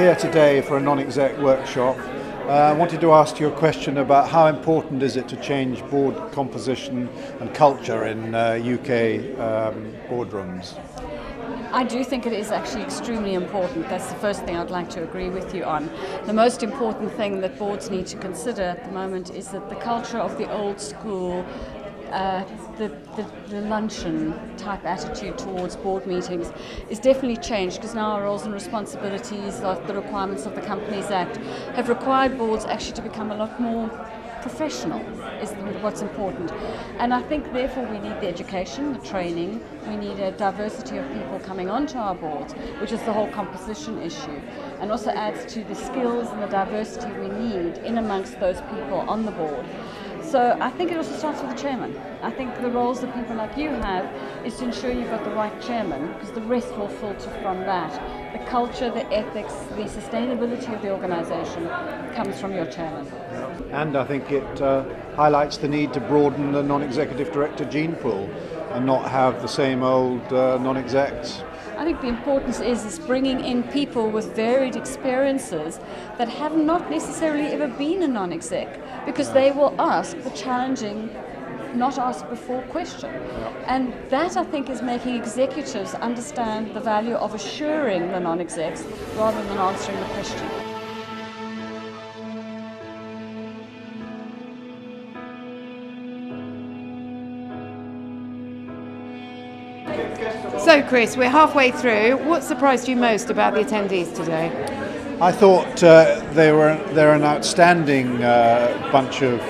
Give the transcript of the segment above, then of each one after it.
here today for a non-exec workshop. I wanted to ask you a question about how important is it to change board composition and culture in UK boardrooms? I do think it is actually extremely important. That's the first thing I'd like to agree with you on. The most important thing that boards need to consider at the moment is that the culture of the old school, the luncheon type attitude towards board meetings is definitely changed, because now our roles and responsibilities, like the requirements of the Companies Act, have required boards actually to become a lot more professional, is what's important. And I think therefore we need the education, the training, we need a diversity of people coming onto our boards, which is the whole composition issue, and also adds to the skills and the diversity we need in amongst those people on the board. So I think it also starts with the chairman. I think the roles that people like you have is to ensure you've got the right chairman, because the rest will filter from that. The culture, the ethics, the sustainability of the organisation comes from your chairman. And I think it highlights the need to broaden the non-executive director gene pool and not have the same old non-execs. I think the importance is bringing in people with varied experiences that have not necessarily ever been a non-exec, because they will ask the challenging, not asked before question. And that, I think, is making executives understand the value of assuring the non-execs rather than answering the question. So Chris, we're halfway through. What surprised you most about the attendees today? I thought they're an outstanding bunch of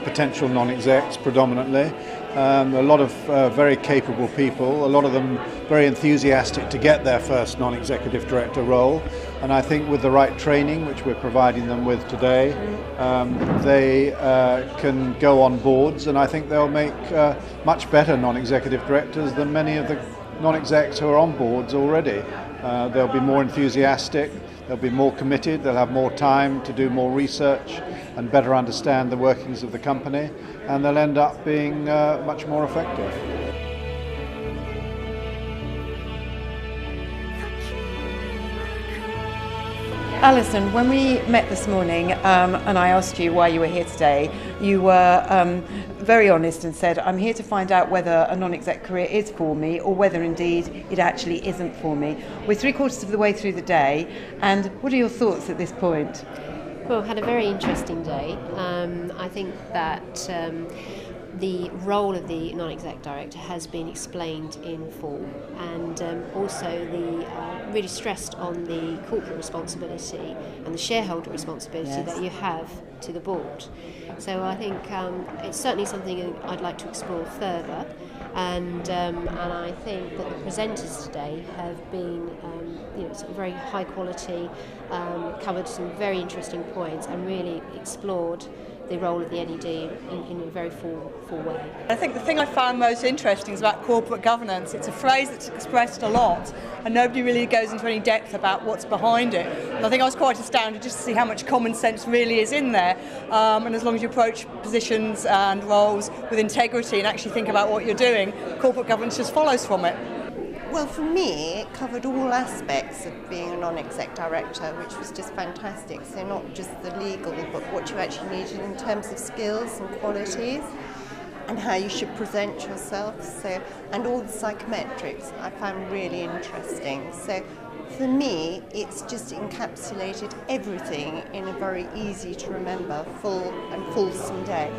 potential non-execs predominantly. A lot of very capable people, a lot of them very enthusiastic to get their first non-executive director role. And I think with the right training, which we're providing them with today, they can go on boards, and I think they'll make much better non-executive directors than many of the non-execs who are on boards already. They'll be more enthusiastic, they'll be more committed, they'll have more time to do more research and better understand the workings of the company, and they'll end up being much more effective. Alison, when we met this morning and I asked you why you were here today, you were very honest and said, I'm here to find out whether a non-exec career is for me or whether indeed it actually isn't for me. We're 3/4 of the way through the day, and what are your thoughts at this point? Well, had a very interesting day. I think that the role of the non-exec director has been explained in full, and also the really stressed on the corporate responsibility and the shareholder responsibility that you have to the board. So I think it's certainly something I'd like to explore further, and I think that the presenters today have been sort of very high quality, covered some very interesting points and really explored the role of the NED in a very full way. I think the thing I found most interesting is about corporate governance. It's a phrase that's expressed a lot, and nobody really goes into any depth about what's behind it. And I think I was quite astounded just to see how much common sense really is in there. And as long as you approach positions and roles with integrity and actually think about what you're doing, corporate governance just follows from it. Well, for me, it covered all aspects of being a non-exec director, which was just fantastic. So not just the legal, but what you actually needed in terms of skills and qualities, and how you should present yourself. So, and all the psychometrics I found really interesting. So for me, it's just encapsulated everything in a very easy to remember, full and fulsome day.